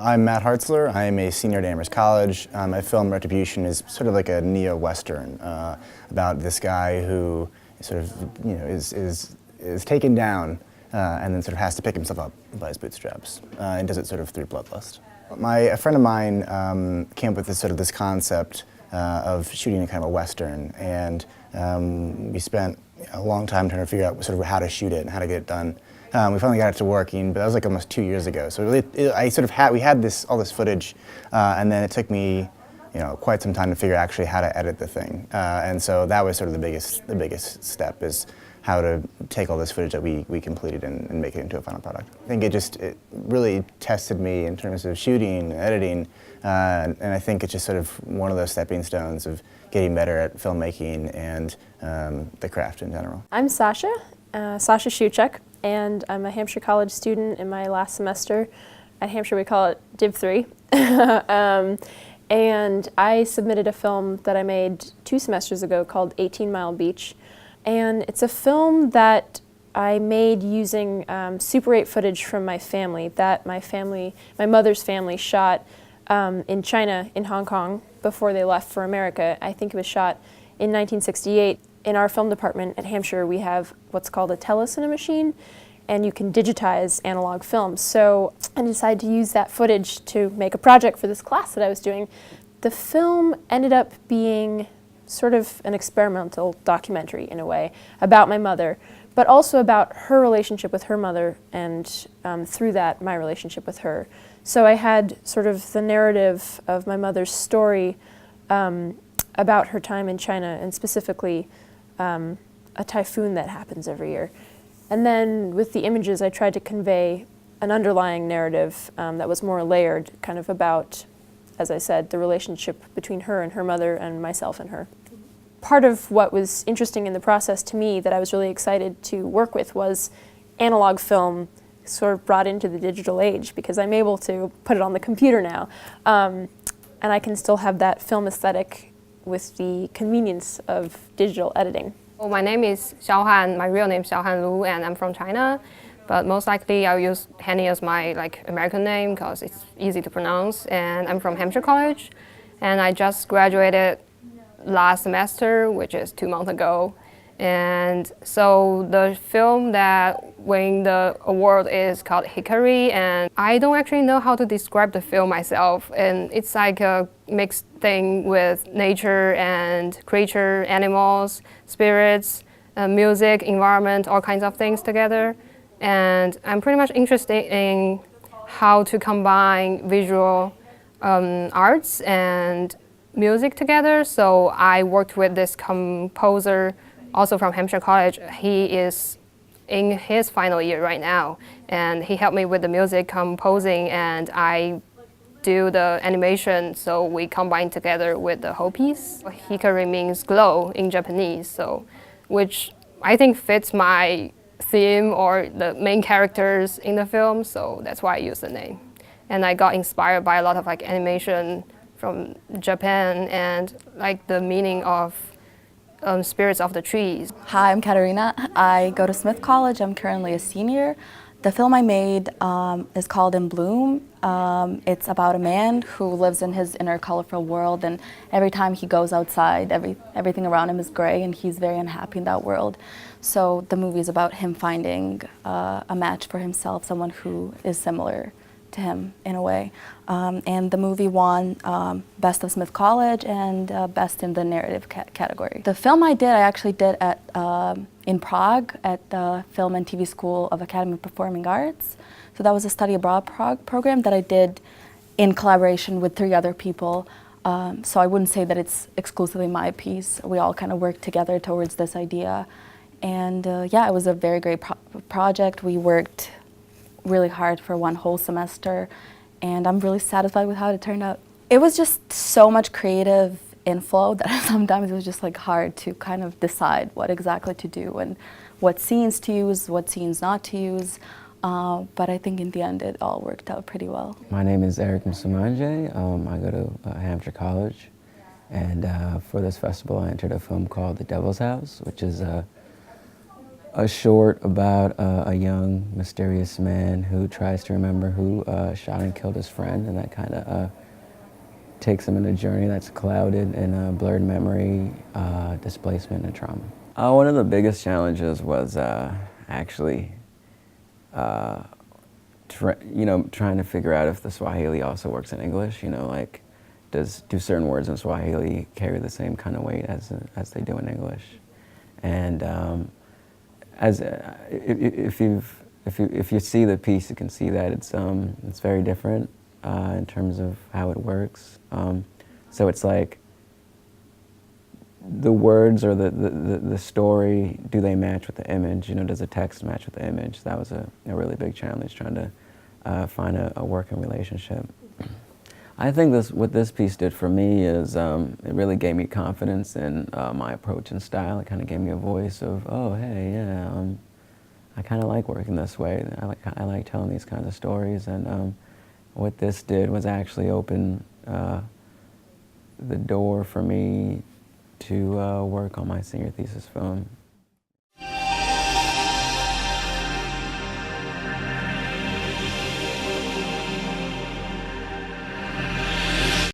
I'm Matt Hartzler. I am a senior at Amherst College. My film Retribution is sort of like a neo-western about this guy who sort of, is taken down and then sort of has to pick himself up by his bootstraps and does it sort of through bloodlust. A friend of mine came up with this concept of shooting a kind of a western, and we spent a long time trying to figure out sort of how to shoot it and how to get it done. We finally got it to working, but that was like almost 2 years ago. So really, we had all this footage, and then it took me, quite some time to figure out actually how to edit the thing. And so that was sort of the biggest step, is how to take all this footage that we completed and make it into a final product. I think it really tested me in terms of shooting and editing, and I think it's just sort of one of those stepping stones of getting better at filmmaking and the craft in general. I'm Sasha Shuchek, and I'm a Hampshire College student in my last semester. At Hampshire we call it Div 3. And I submitted a film that I made 2 semesters ago called 18 Mile Beach. And it's a film that I made using Super 8 footage from my family, that my mother's family shot in China, in Hong Kong, before they left for America. I think it was shot in 1968. In our film department at Hampshire, we have what's called a telecine machine, and you can digitize analog films. So I decided to use that footage to make a project for this class that I was doing. The film ended up being sort of an experimental documentary in a way about my mother, but also about her relationship with her mother, and through that, my relationship with her. So I had sort of the narrative of my mother's story about her time in China, and specifically a typhoon that happens every year. And then with the images, I tried to convey an underlying narrative that was more layered, kind of about, as I said, the relationship between her and her mother and myself and her. Part of what was interesting in the process to me that I was really excited to work with was analog film sort of brought into the digital age, because I'm able to put it on the computer now. And I can still have that film aesthetic with the convenience of digital editing. Well, my name is Xiaohan. My real name is Xiaohan Lu, and I'm from China. But most likely I'll use Hanny as my American name because it's easy to pronounce. And I'm from Hampshire College, and I just graduated last semester, which is 2 months ago. And so the film that won the award is called Hickory, and I don't actually know how to describe the film myself. And it's like a mixed thing with nature and creature, animals, spirits, music, environment, all kinds of things together. And I'm pretty much interested in how to combine visual arts and music together. So I worked with this composer also from Hampshire College. He is in his final year right now, and he helped me with the music composing, and I do the animation, so we combine together with the whole piece. Hickory means glow in Japanese, so which I think fits my theme or the main characters in the film, so that's why I use the name. And I got inspired by a lot of animation from Japan and the meaning of spirits of the trees. Hi, I'm Katerina. I go to Smith College. I'm currently a senior. The film I made is called In Bloom. It's about a man who lives in his inner colorful world, and every time he goes outside, everything around him is gray, and he's very unhappy in that world. So the movie is about him finding a match for himself, someone who is similar to him in a way. And the movie won Best of Smith College and Best in the Narrative category. The film I actually did in Prague at the Film and TV School of Academy of Performing Arts. So that was a study abroad program that I did in collaboration with 3 other people. So I wouldn't say that it's exclusively my piece. We all kind of worked together towards this idea. And yeah, it was a very great project. We worked really hard for 1 whole semester, and I'm really satisfied with how it turned out. It was just so much creative inflow that sometimes it was just hard to kind of decide what exactly to do and what scenes to use, what scenes not to use. But I think in the end it all worked out pretty well. My name is Eric Msamanje. I go to Hampshire College, and for this festival I entered a film called The Devil's House, which is a short about a young, mysterious man who tries to remember who shot and killed his friend, and that kind of takes him on a journey that's clouded in blurred memory, displacement, and trauma. One of the biggest challenges was actually, trying to figure out if the Swahili also works in English. You know, like, do certain words in Swahili carry the same kind of weight as they do in English? And if you see the piece, you can see that it's very different in terms of how it works. So it's like the words or the story, do they match with the image? You know, does the text match with the image? That was a really big challenge, trying to find a working relationship. I think what this piece did for me is it really gave me confidence in my approach and style. It kind of gave me a voice of, oh, hey, yeah, I kind of like working this way. I like telling these kinds of stories. And what this did was actually open the door for me to work on my senior thesis film.